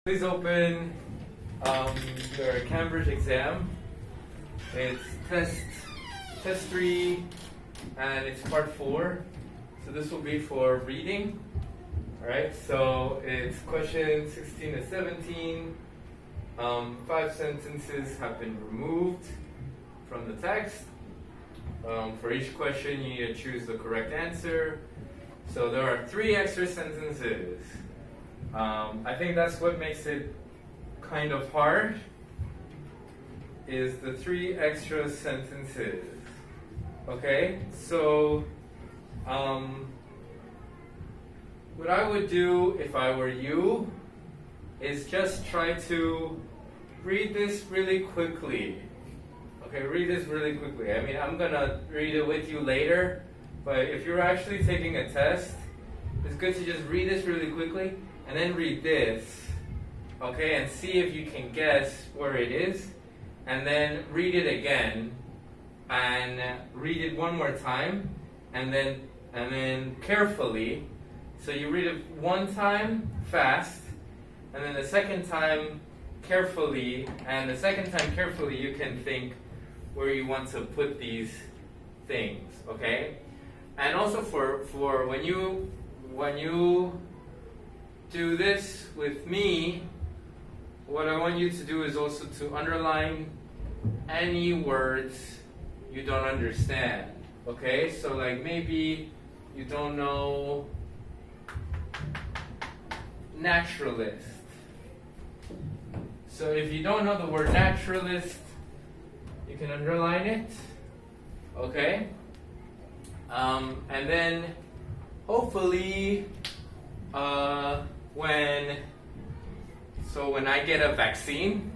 Please open your Cambridge exam. It's test 3 and it's part 4. So this will be for reading. Alright, so it's question 16 to 17. 5 sentences have been removed from the text. For each question you need to choose the correct answer. So there are 3 extra sentences. I think that's what makes it kind of hard, is the 3 extra sentences. Okay, so what I would do if I were you is just try to read this really quickly. Okay, read this really quickly. I mean, I'm gonna read it with you later, but if you're actually taking a test, it's good to just read this really quickly and then read this, okay, and see if you can guess where it is, and then read it again, and read it one more time, and then carefully. So you read it one time fast, and then the second time carefully, and the second time carefully you can think where you want to put these things, okay? And also for when you do this with me, what I want you to do is also to underline any words you don't understand. Okay, so like maybe you don't know naturalist. So if you don't know the word naturalist, you can underline it. Okay, and then hopefully when I get a vaccine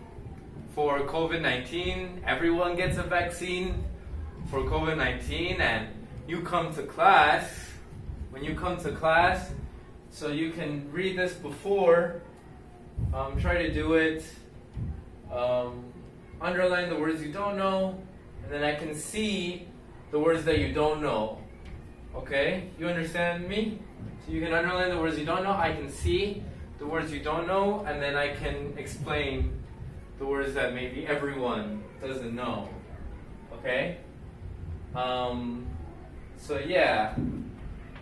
for COVID-19, everyone gets a vaccine for COVID-19, and you come to class, when you come to class, so you can read this before, try to do it, underline the words you don't know, and then I can see the words that you don't know. Okay, you understand me? So you can underline the words you don't know, I can see the words you don't know, and then I can explain the words that maybe everyone doesn't know. Okay? So yeah.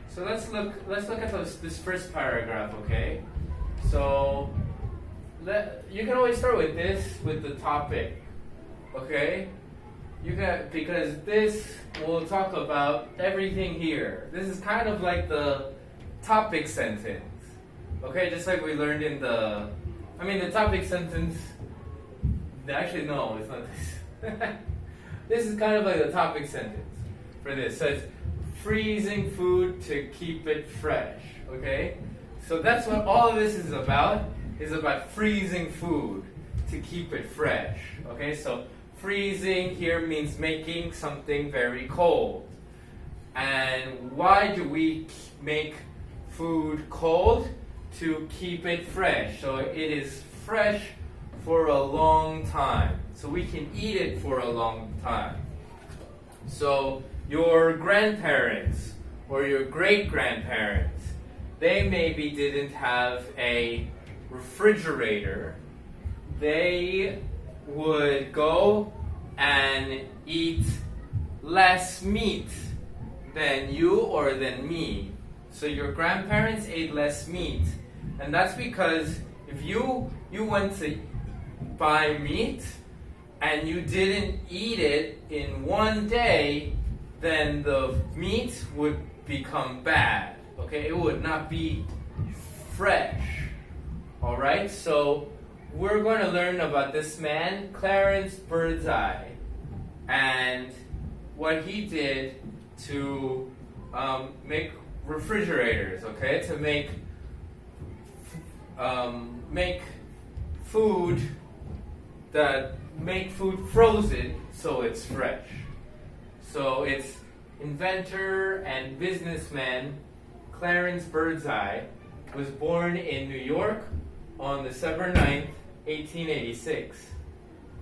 So let's look at this first paragraph, okay? So you can always start with this, with the topic. Okay? Because this will talk about everything here. This is kind of like the topic sentence. Okay, just like we learned in the topic sentence. Actually, no, it's not this. This is kind of like the topic sentence for this. So it's freezing food to keep it fresh. Okay, so that's what all of this is about freezing food to keep it fresh. Okay, so freezing here means making something very cold. And why do we make food cold? To keep it fresh. So it is fresh for a long time. So we can eat it for a long time. So your grandparents or your great-grandparents, they maybe didn't have a refrigerator. They would go and eat less meat than you or than me. So your grandparents ate less meat, and that's because if you went to buy meat and you didn't eat it in one day, then the meat would become bad. Okay, it would not be fresh. All right, so we're going to learn about this man, Clarence Birdseye, and what he did to make refrigerators, okay, to make food frozen so it's fresh. So it's inventor and businessman Clarence Birdseye was born in New York on December 9th, 1886.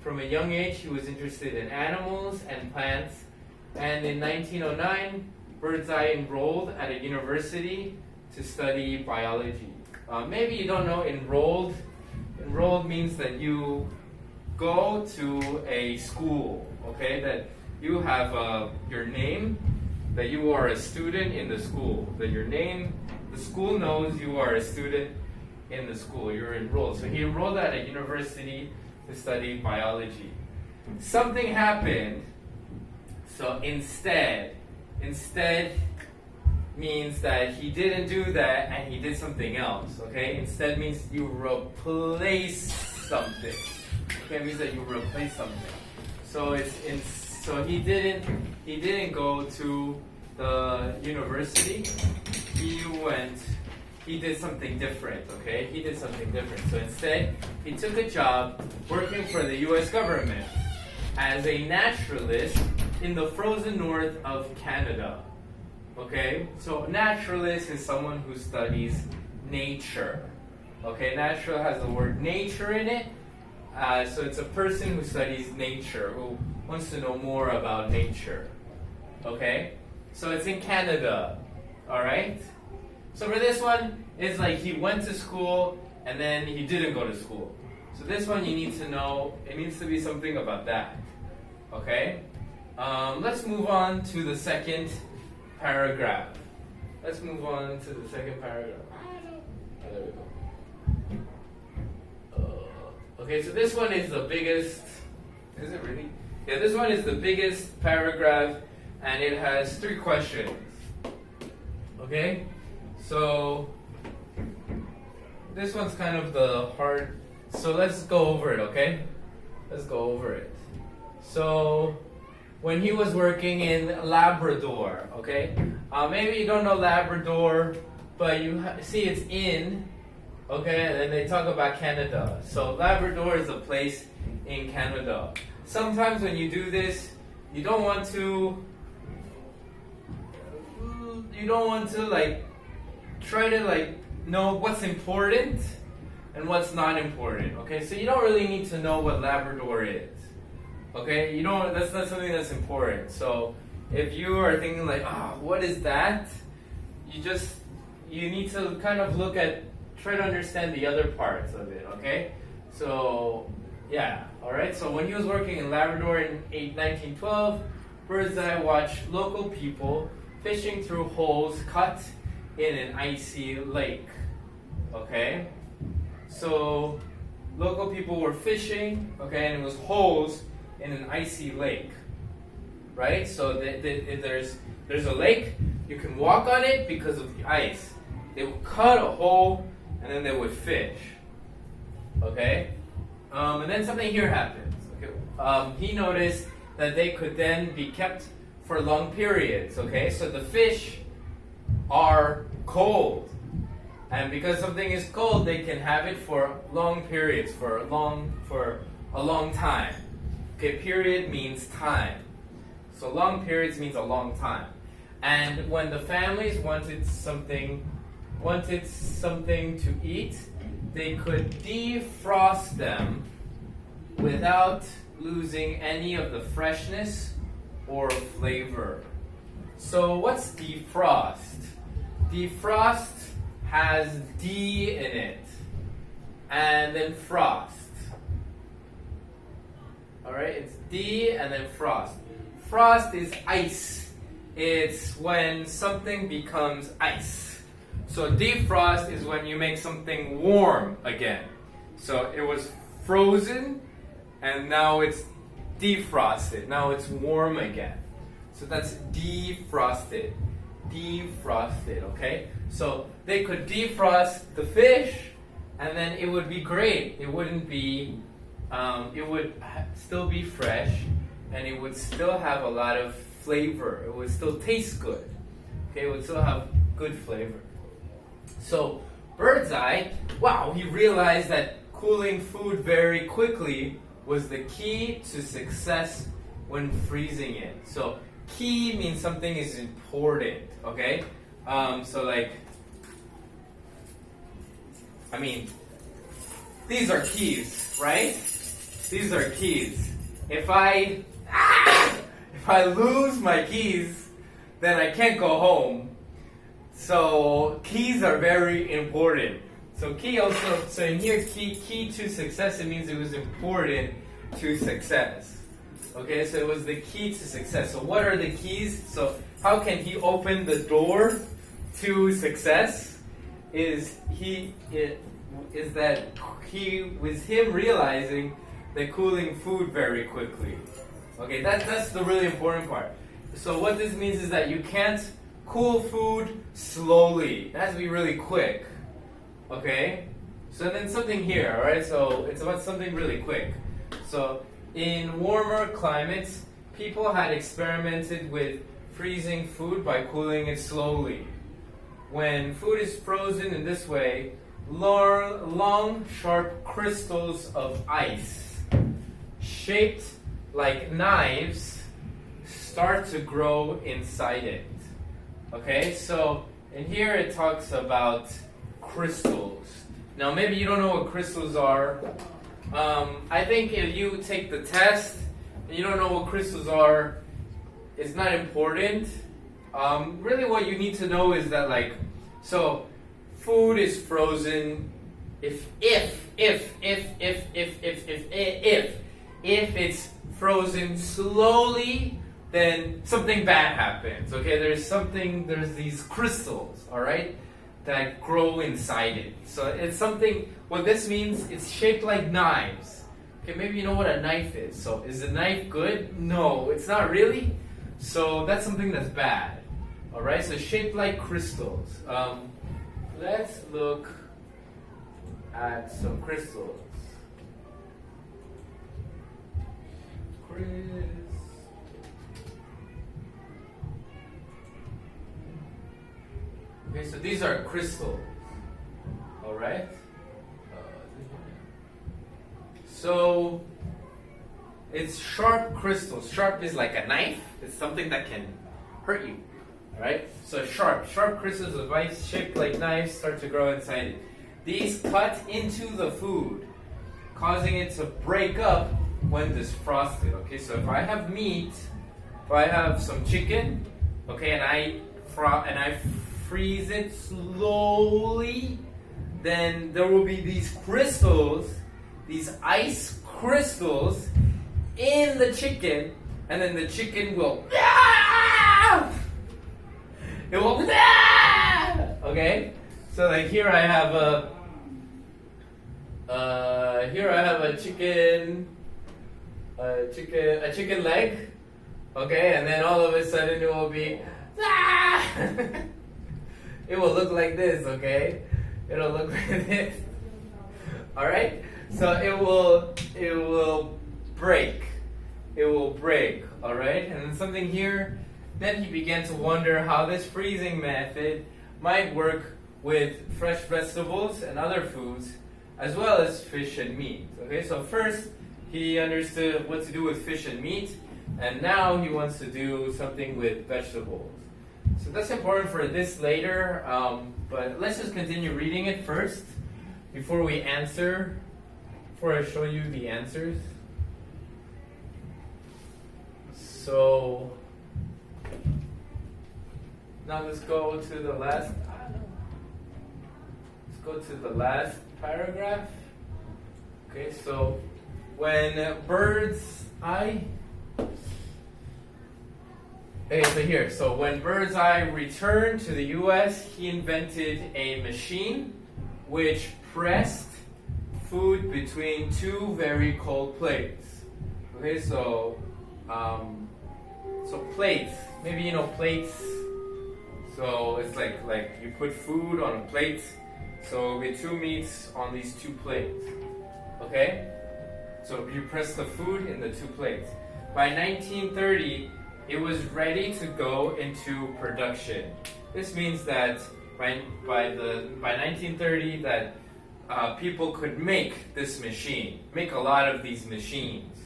From a young age, he was interested in animals and plants, and in 1909, Birdseye enrolled at a university to study biology. Maybe you don't know enrolled enrolled means that you go to a school, okay? That you have your name, that you are a student in the school, that your name, the school knows you are a student in the school, you're enrolled. So he enrolled at a university to study biology. Something happened, so instead means that he didn't do that and he did something else, okay? Instead means you replace something. Okay, it means that you replace something. So so he didn't go to the university. He did something different, okay? He did something different. So instead, he took a job working for the US government as a naturalist in the frozen north of Canada. Okay? So naturalist is someone who studies nature. Okay, natural has the word nature in it. So it's a person who studies nature, who wants to know more about nature. Okay? So it's in Canada. Alright? So for this one, it's like he went to school and then he didn't go to school. So this one you need to know, it needs to be something about that. Okay? Let's move on to the second paragraph. Let's move on to the second paragraph. There we go. Okay, so this one is the biggest. Is it really? Yeah, this one is the biggest paragraph and it has 3 questions. Okay? So this one's kind of the hard. So let's go over it, okay? Let's go over it. So when he was working in Labrador, okay? Maybe you don't know Labrador, but you see it's in, okay? And then they talk about Canada. So Labrador is a place in Canada. Sometimes when you do this, you don't want to like try to like know what's important and what's not important. Okay, so you don't really need to know what Labrador is. Okay, you don't. That's not something that's important. So if you are thinking like, what is that? You need to kind of try to understand the other parts of it. Okay, so yeah, all right. So when he was working in Labrador in 1912, Birdseye watched local people fishing through holes cut in an icy lake. Okay, so local people were fishing. Okay, and it was holes in an icy lake, right? So there's a lake, you can walk on it because of the ice. They would cut a hole and then they would fish, okay? And then something here happens. Okay? He noticed that they could then be kept for long periods, okay? So the fish are cold, and because something is cold, they can have it for long periods, for a long time. Okay, period means time. So long periods means a long time. And when the families wanted something to eat, they could defrost them without losing any of the freshness or flavor. So what's defrost? Defrost has D in it, and then frost. Alright, it's D and then frost. Frost is ice. It's when something becomes ice. So defrost is when you make something warm again. So it was frozen and now it's defrosted. Now it's warm again. So that's defrosted. Defrosted, okay? So they could defrost the fish and then it would be great. It wouldn't be it would still be fresh and it would still have a lot of flavor. It would still taste good. Okay, it would still have good flavor. So Birdseye, wow, he realized that cooling food very quickly was the key to success when freezing it. So key means something is important, okay? So like, I mean, these are keys, right? These are keys. If I lose my keys, then I can't go home. So keys are very important. So key also, so in here, key to success, it means it was important to success. Okay, so it was the key to success. So what are the keys? So how can he open the door to success? Is that he was him realizing that cooling food very quickly. Okay, that's the really important part. So what this means is that you can't cool food slowly. It has to be really quick. Okay? So then something here, alright? So it's about something really quick. So in warmer climates, people had experimented with freezing food by cooling it slowly. When food is frozen in this way, long sharp crystals of ice, shaped like knives, start to grow inside it. Okay, so in here it talks about crystals. Now maybe you don't know what crystals are. I think if you take the test and you don't know what crystals are, it's not important. Really what you need to know is that so food is frozen if it's frozen slowly, then something bad happens. Okay, there's these crystals, all right, that grow inside it. So it's something, what this means, it's shaped like knives. Okay, maybe you know what a knife is. So is the knife good? No, it's not really. So that's something that's bad. All right, so shaped like crystals. Let's look at some crystals. Okay, so these are crystals. All right. So it's sharp crystals. Sharp is like a knife. It's something that can hurt you. All right. So sharp crystals of ice shaped like knives start to grow inside it. These cut into the food, causing it to break up when defrosted. Okay. So if I have meat, if I have some chicken, okay, and I freeze it slowly, then there will be these crystals, these ice crystals in the chicken, and then the chicken will it will okay. So like here I have a chicken leg, okay, and then all of a sudden it will be it will look like this, okay? It'll look like this. Alright? So it will break. It will break, alright? And then something here, then he began to wonder how this freezing method might work with fresh vegetables and other foods, as well as fish and meat. Okay, so first he understood what to do with fish and meat, and now he wants to do something with vegetables. So that's important for this later, but let's just continue reading it first before I show you the answers. So now let's go to the last paragraph. Okay, so when Birdseye when Birdseye returned to the US, he invented a machine which pressed food between two very cold plates. Okay, so plates. Maybe you know plates. So it's like you put food on a plate. So we have two meats on these two plates. Okay? So you press the food in the two plates. By 1930, it was ready to go into production. This means that by 1930 that people could make this machine, make a lot of these machines.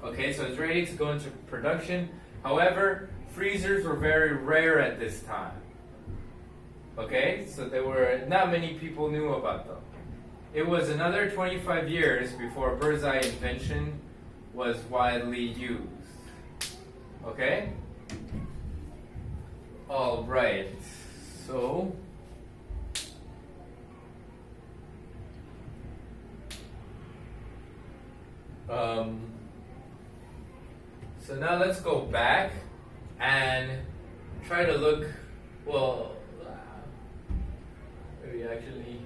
Okay, so it's ready to go into production. However, freezers were very rare at this time. Okay, so not many people knew about them. It was another 25 years before Birdseye invention was widely used. Okay? All right. So So now let's go back and try to look, well, maybe actually,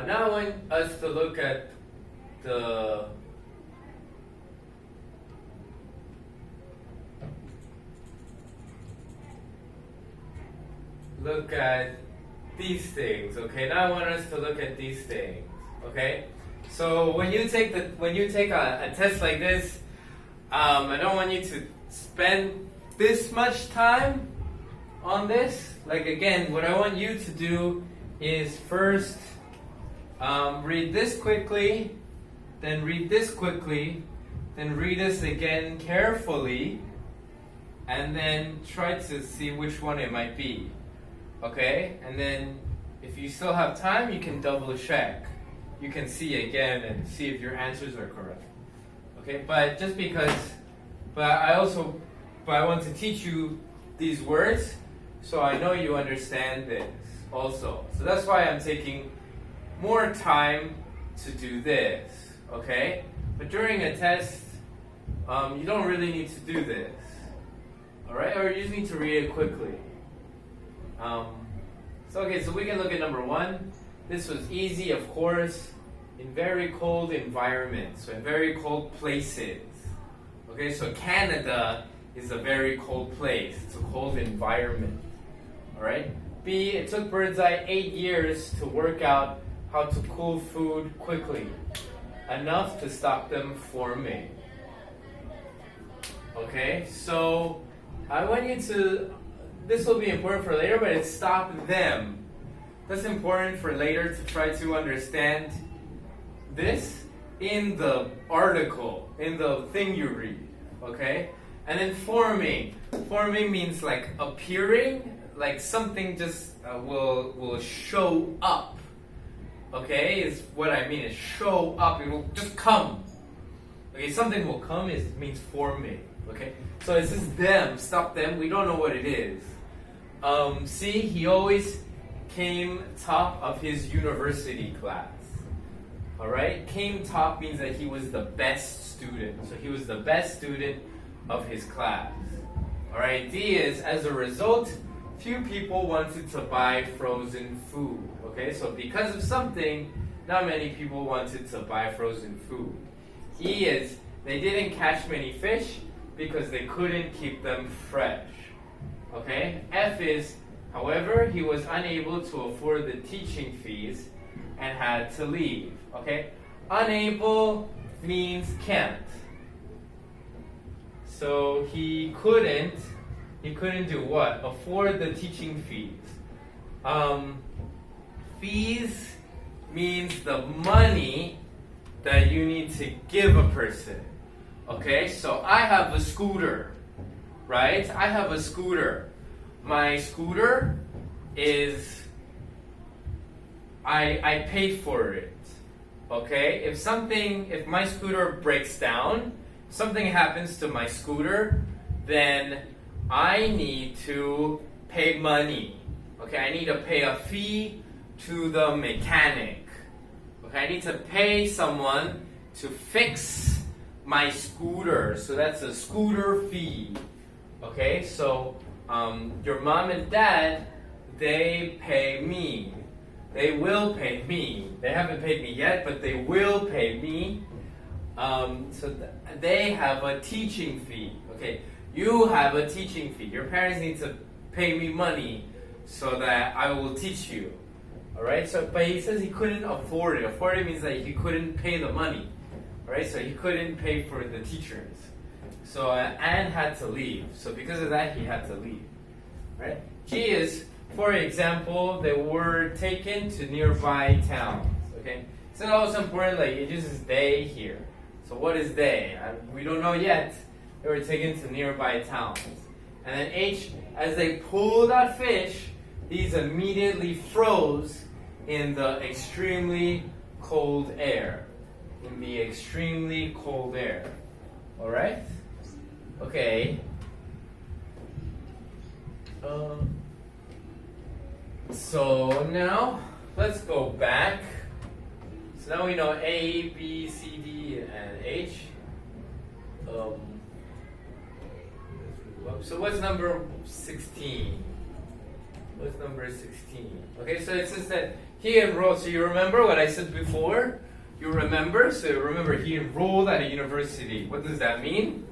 now I want us to look at the these things. Okay, now I want us to look at these things. Okay, so when you take a test like this, I don't want you to spend this much time on this. Like, again, what I want you to do is first read this quickly, then read this quickly, then read this again carefully, and then try to see which one it might be. Okay? And then if you still have time, you can double check. You can see again and see if your answers are correct. Okay? But I want to teach you these words so I know you understand this also. So that's why I'm taking more time to do this. Okay? But during a test, you don't really need to do this. Alright? Or you just need to read it quickly. So we can look at number 1. This was easy, of course, in very cold environments, so in very cold places. Okay, so Canada is a very cold place. It's a cold environment. Alright? B, it took Birdseye 8 years to work out how to cool food quickly, enough to stop them forming. Okay, so I want you to, this will be important for later, but it's stop them. That's important for later to try to understand this in the article, in the thing you read. Okay? And then forming. Forming means like appearing, like something just will show up. Okay? Is what I mean. Is show up. It will just come. Okay? Something will come means forming. Okay? So it's just them. Stop them. We don't know what it is. See, he always came top of his university class. Alright? Came top means that he was the best student. So he was the best student of his class. Alright? D is, as a result, few people wanted to buy frozen food. Okay? So because of something, not many people wanted to buy frozen food. E is, they didn't catch many fish because they couldn't keep them fresh. Okay? F is, however, he was unable to afford the teaching fees and had to leave. Okay? Unable means can't. So he couldn't do what? Afford the teaching fees. Fees means the money that you need to give a person. Okay? So I have a scooter. Right? I have a scooter. My scooter is, I paid for it. Okay? If my scooter breaks down, something happens to my scooter, then I need to pay money. Okay? I need to pay a fee to the mechanic. Okay? I need to pay someone to fix my scooter. So that's a scooter fee. Okay, so your mom and dad, they pay me. They will pay me. They haven't paid me yet, but they will pay me. They have a teaching fee. Okay, you have a teaching fee. Your parents need to pay me money so that I will teach you. All right. So, but he says he couldn't afford it. Afford it means that he couldn't pay the money. All right. So he couldn't pay for the teachers. So Anne had to leave. So because of that, he had to leave. Right? G is, for example, they were taken to nearby towns. Okay? So also important, like it uses they here. So what is they? We don't know yet. They were taken to nearby towns. And then H, as they pulled out fish, these immediately froze in the extremely cold air. In the extremely cold air. Alright? Okay. So now, let's go back. So now we know A, B, C, D, and H. So what's number 16? What's number 16? Okay, so it says that he enrolled. So you remember what I said before? You remember? So remember, he enrolled at a university. What does that mean?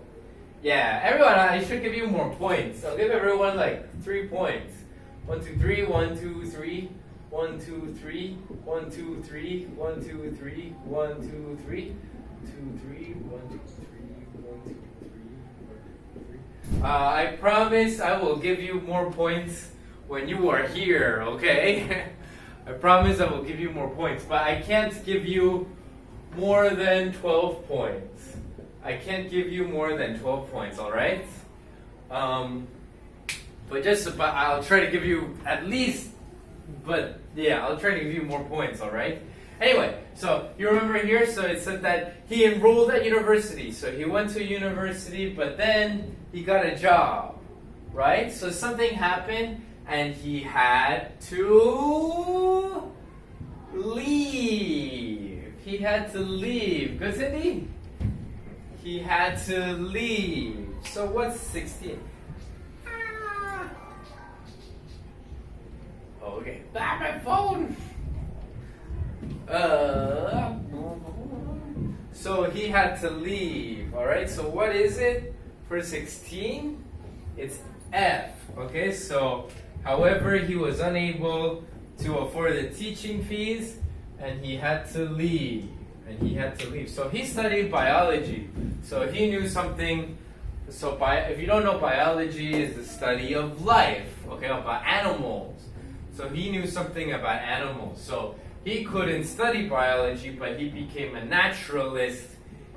Yeah, everyone, I should give you more points. I'll give everyone like 3 points. 1, 2, 3, 1, 2, 3, 1, 2, 3, 1, 2, 3, 1, 2, 3, 1, 2, 3, 2, 3, 1, 2, 3, 1, 2, 3. I promise I will give you more points when you are here, okay? I promise I will give you more points, but I can't give you more than 12 points. I can't give you more than 12 points, alright? But I'll try to give you at least, but yeah, I'll try to give you more points, alright? Anyway, so you remember here, so it said that he enrolled at university. So he went to university, but then he got a job, right? So something happened and he had to leave. He had to leave. Good, Cindy? He had to leave. So what's 16? Okay. My phone! So he had to leave, alright? So what is it for 16? It's F, okay? So, however, he was unable to afford the teaching fees and he had to leave. So he studied biology. So he knew something. So if you don't know, biology is the study of life, okay, about animals. So he knew something about animals. So he couldn't study biology, but he became a naturalist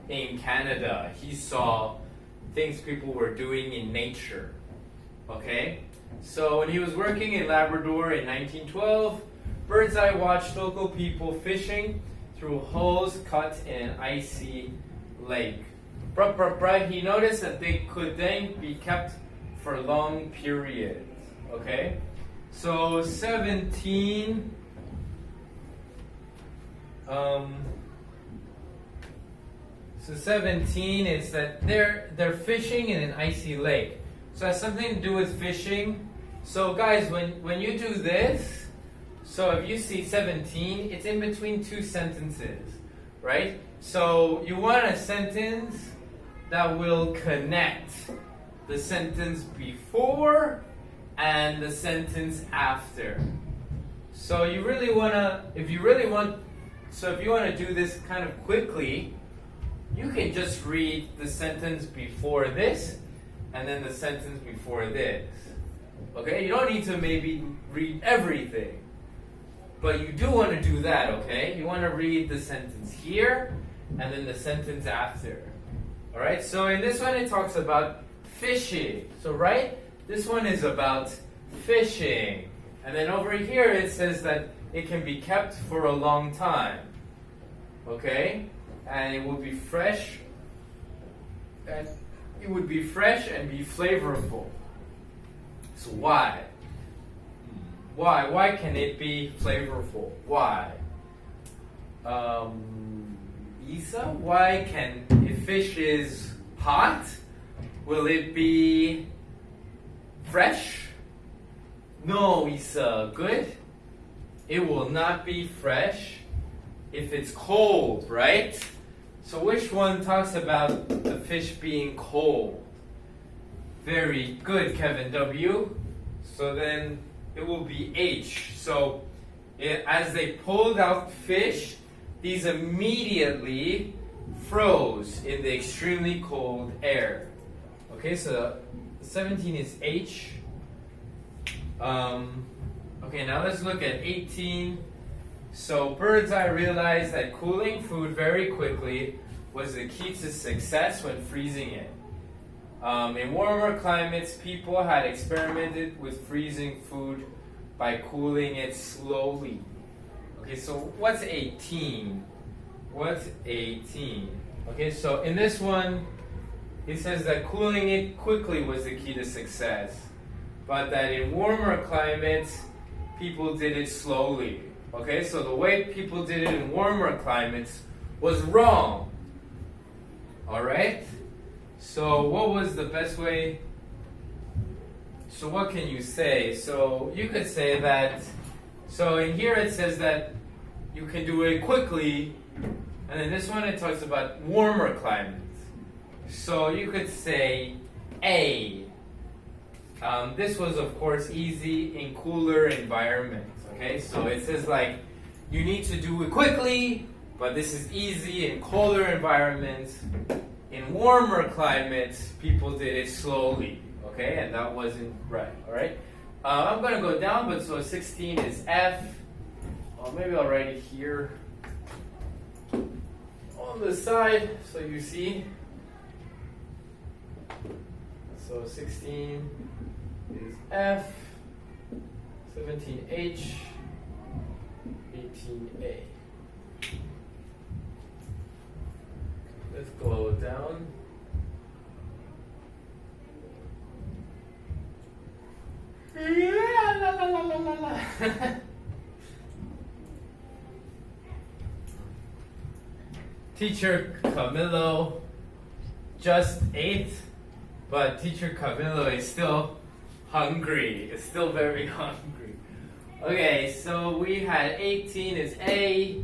in Canada. He saw things people were doing in nature. Okay? So when he was working in Labrador in 1912, Birdseye watched local people fishing through holes cut in an icy lake. He noticed that they could then be kept for long periods. Okay? So 17. So 17 is that they're fishing in an icy lake. So it has something to do with fishing. So guys, when you do this, so if you see 17, it's in between two sentences, right? So you want a sentence that will connect the sentence before and the sentence after. So you really wanna, if you want to do this kind of quickly, you can just read the sentence before this and then the sentence before this. Okay? You don't need to maybe read everything. But you do want to do that, okay? You want to read the sentence here and then the sentence after. Alright? So in this one it talks about fishing. So right? This one is about fishing. And then over here it says that it can be kept for a long time. Okay? And it will be fresh. And it would be fresh and be flavorful. So why? Why? Why can it be flavorful? Why? Isa, why can, if fish is hot, will it be fresh? No, Isa, good. It will not be fresh if it's cold, right? So which one talks about the fish being cold? Very good, Kevin W. So then it will be H. So as they pulled out fish, these immediately froze in the extremely cold air. Okay, so 17 is H. Okay, now let's look at 18. So Birdseye realized that cooling food very quickly was the key to success when freezing it. In warmer climates, people had experimented with freezing food by cooling it slowly. Okay, so what's 18? What's 18? Okay, so in this one, he says that cooling it quickly was the key to success, but that in warmer climates, people did it slowly. Okay, so the way people did it in warmer climates was wrong. All right? So what was the best way? So what can you say? So you could say that, so in here it says that you can do it quickly, and in this one it talks about warmer climates. So you could say A. This was of course easy in cooler environments. Okay, so it says like you need to do it quickly, but this is easy in colder environments. In warmer climates, people did it slowly. Okay, and that wasn't right. All right, I'm gonna go down, but so 16 is F. Or maybe I'll write it here on the side so you see. So 16 is F, 17 H, 18 A. Let's go down. Yeah, la la la la la la. Teacher Camilo just ate, but Teacher Camilo is still hungry. Is still very hungry. Okay, so we had 18 is A.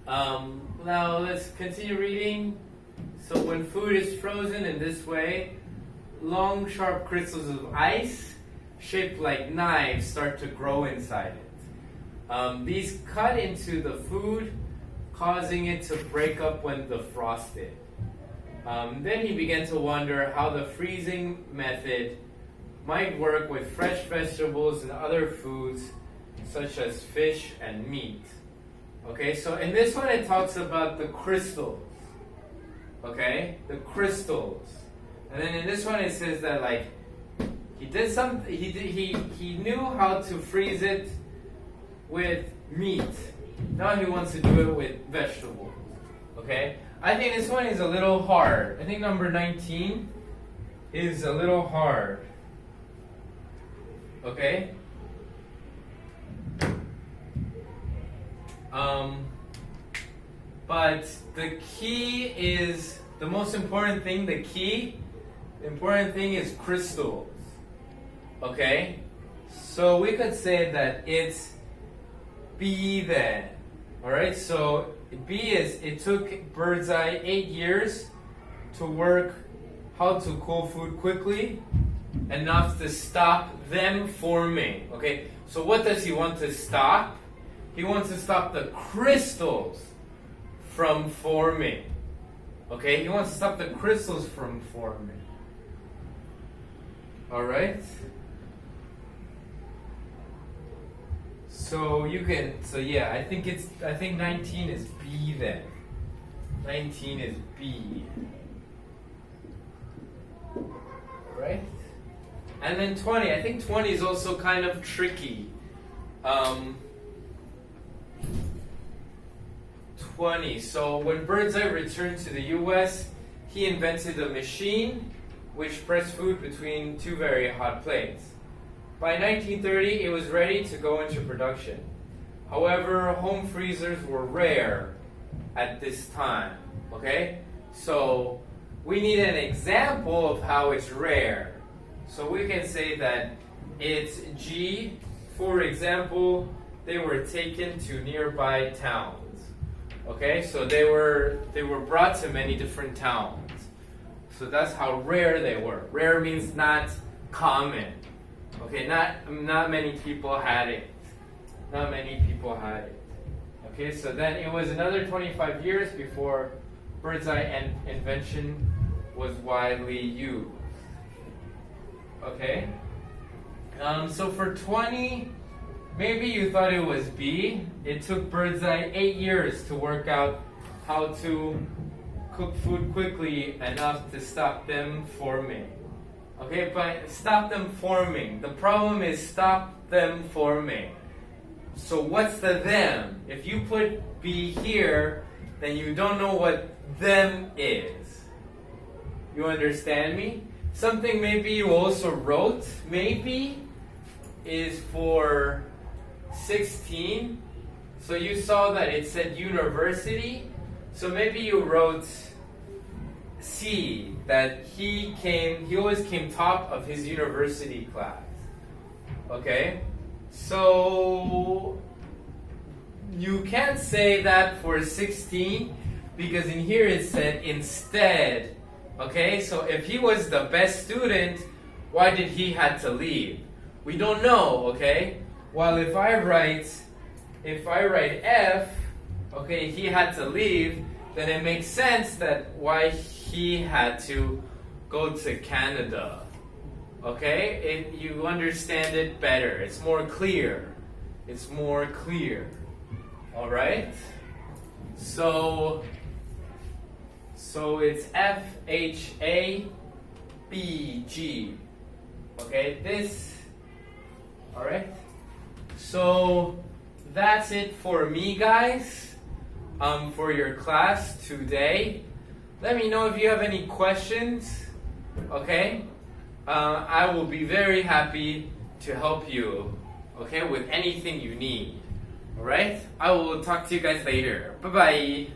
Now let's continue reading. So when food is frozen in this way, long sharp crystals of ice shaped like knives start to grow inside it. These cut into the food, causing it to break up when defrosted. Then he began to wonder how the freezing method might work with fresh vegetables and other foods such as fish and meat. Okay, so in this one it talks about the crystals. Okay, the crystals. And then in this one it says that like he did something. He knew how to freeze it with meat. Now he wants to do it with vegetables. Okay, I think this one is a little hard. I think number 19 is a little hard. Okay. But the key is the most important thing. The important thing is crystals. Okay, so we could say that it's B then. All right, so B is it took Birdseye 8 years to work how to cool food quickly enough to stop them forming. Okay, so what does he want to stop? He wants to stop the crystals from forming. Okay, he wants to stop the crystals from forming. All right. So you can, so yeah, I think 19 is B then. 19 is B. Right? And then 20, I think 20 is also kind of tricky. 20, so when Birdseye returned to the US, he invented a machine which pressed food between two very hot plates. By 1930, it was ready to go into production. However, home freezers were rare at this time. Okay? So we need an example of how it's rare. So we can say that it's G. For example, they were taken to nearby towns. Okay? So they were brought to many different towns. So that's how rare they were. Rare means not common. Okay, not many people had it. Not many people had it. Okay, so then it was another 25 years before Birdseye invention was widely used. Okay? So for 20, maybe you thought it was B. It took Birdseye 8 years to work out how to cook food quickly enough to stop them forming. Okay, but stop them forming. The problem is stop them forming. So what's the them? If you put B here, then you don't know what them is. You understand me? Something maybe you also wrote, maybe, is for 16. So you saw that it said university. So maybe you wrote C, that he always came top of his university class. Okay? So you can't say that for 16 because in here it said instead. Okay? So if he was the best student, why did he had to leave? We don't know, okay? While if I write F, okay, he had to leave, then it makes sense that why he had to go to Canada. Okay? You understand it better. It's more clear. It's more clear. Alright? So it's FSG-PB12. Okay? This. Alright? So that's it for me, guys. For your class today. Let me know if you have any questions. Okay? I will be very happy to help you. Okay? With anything you need. Alright? I will talk to you guys later. Bye-bye.